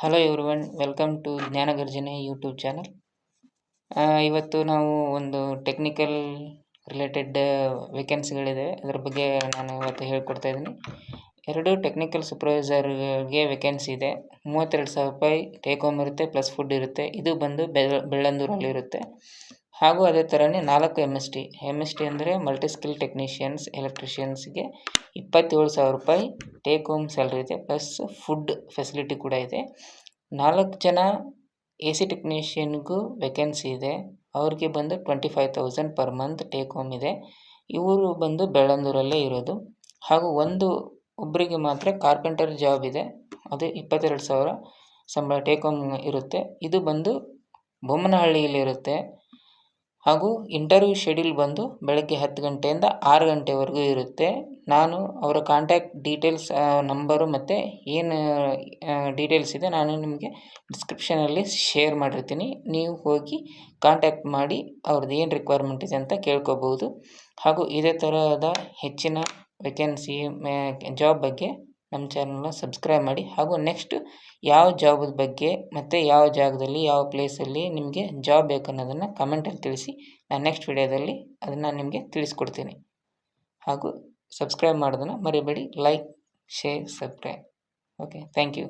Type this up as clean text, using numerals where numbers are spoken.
Hello everyone, welcome to Jnanagarjane YouTube channel. ಇವತ್ತು ನಾವು ಒಂದು ಟೆಕ್ನಿಕಲ್ ರಿಲೇಟೆಡ್ ವೇಕೆನ್ಸಿಗಳಿದೆ, ಅದರ ಬಗ್ಗೆ ನಾನು ಇವತ್ತು ಹೇಳ್ಕೊಡ್ತಾ ಇದ್ದೀನಿ. 2 ಟೆಕ್ನಿಕಲ್ ಸೂಪರ್ವೈಸರ್ಗೆ ವೇಕೆನ್ಸಿ ಇದೆ. 32,000 ರೂಪಾಯಿ ಟೇಕ್ ಹೋಮ್ ಇರುತ್ತೆ, ಪ್ಲಸ್ ಫುಡ್ ಇರುತ್ತೆ. ಇದು ಬಂದು ಬೆಳ್ಳಂದೂರಲ್ಲಿರುತ್ತೆ. ಹಾಗೂ ಅದೇ ಥರನೇ 4 MST ಅಂದರೆ ಮಲ್ಟಿ ಸ್ಕಿಲ್ ಟೆಕ್ನಿಷಿಯನ್ಸ್, ಎಲೆಕ್ಟ್ರಿಷಿಯನ್ಸ್ಗೆ 27,000 ರೂಪಾಯಿ ಟೇಕ್ ಹೋಮ್ ಸ್ಯಾಲ್ರಿ ಇದೆ, ಪ್ಲಸ್ ಫುಡ್ ಫೆಸಿಲಿಟಿ ಕೂಡ ಇದೆ. 4 ಜನ AC ಟೆಕ್ನಿಷಿಯನ್ಗೂ ವೇಕೆನ್ಸಿ ಇದೆ. ಅವ್ರಿಗೆ ಬಂದು 25,000 ಪರ್ ಮಂತ್ ಟೇಕ್ ಹೋಮ್ ಇದೆ. ಇವರು ಬಂದು ಬೆಳ್ಳಂದೂರಲ್ಲೇ ಇರೋದು. ಹಾಗೂ ಒಬ್ಬರಿಗೆ ಮಾತ್ರ ಕಾರ್ಪೆಂಟರ್ ಜಾಬ್ ಇದೆ, ಅದು 22,000 ಸಂಬಳ ಟೇಕ್ ಹೋಮ್ ಇರುತ್ತೆ. ಇದು ಬಂದು ಬೊಮ್ಮನಹಳ್ಳಿಯಲ್ಲಿರುತ್ತೆ. ಹಾಗೂ ಇಂಟರ್ವ್ಯೂ ಶೆಡ್ಯೂಲ್ ಬಂದು ಬೆಳಗ್ಗೆ 10 ಗಂಟೆಯಿಂದ 6 ಗಂಟೆವರೆಗೂ ಇರುತ್ತೆ. ನಾನು ಅವರ ಕಾಂಟ್ಯಾಕ್ಟ್ ಡೀಟೇಲ್ಸ್, ನಂಬರು ಮತ್ತು ಏನು ಡೀಟೇಲ್ಸ್ ಇದೆ ನಾನು ನಿಮಗೆ ಡಿಸ್ಕ್ರಿಪ್ಷನಲ್ಲಿ ಶೇರ್ ಮಾಡಿರ್ತೀನಿ. ನೀವು ಹೋಗಿ ಕಾಂಟ್ಯಾಕ್ಟ್ ಮಾಡಿ ಅವ್ರದ್ದು ಏನು ರಿಕ್ವೈರ್ಮೆಂಟ್ ಇದೆ ಅಂತ ಕೇಳ್ಕೊಬೋದು. ಹಾಗೂ ಇದೇ ಥರದ ಹೆಚ್ಚಿನ ವೇಕೆನ್ಸಿ ಜಾಬ್ ಬಗ್ಗೆ ನಮ್ಮ ಚಾನಲ್ನ ಸಬ್ಸ್ಕ್ರೈಬ್ ಮಾಡಿ. ಹಾಗೂ ನೆಕ್ಸ್ಟ್ ಯಾವ ಜಾಬದ ಬಗ್ಗೆ ಮತ್ತು ಯಾವ ಜಾಗದಲ್ಲಿ ಯಾವ ಪ್ಲೇಸಲ್ಲಿ ನಿಮಗೆ ಜಾಬ್ ಬೇಕನ್ನೋದನ್ನು ಕಮೆಂಟಲ್ಲಿ ತಿಳಿಸಿ. ನಾನು ನೆಕ್ಸ್ಟ್ ವಿಡಿಯೋದಲ್ಲಿ ಅದನ್ನು ನಿಮಗೆ ತಿಳಿಸ್ಕೊಡ್ತೀನಿ. ಹಾಗೂ ಸಬ್ಸ್ಕ್ರೈಬ್ ಮಾಡೋದನ್ನು ಮರಿಬೇಡಿ. Like, share, subscribe. Okay, thank you.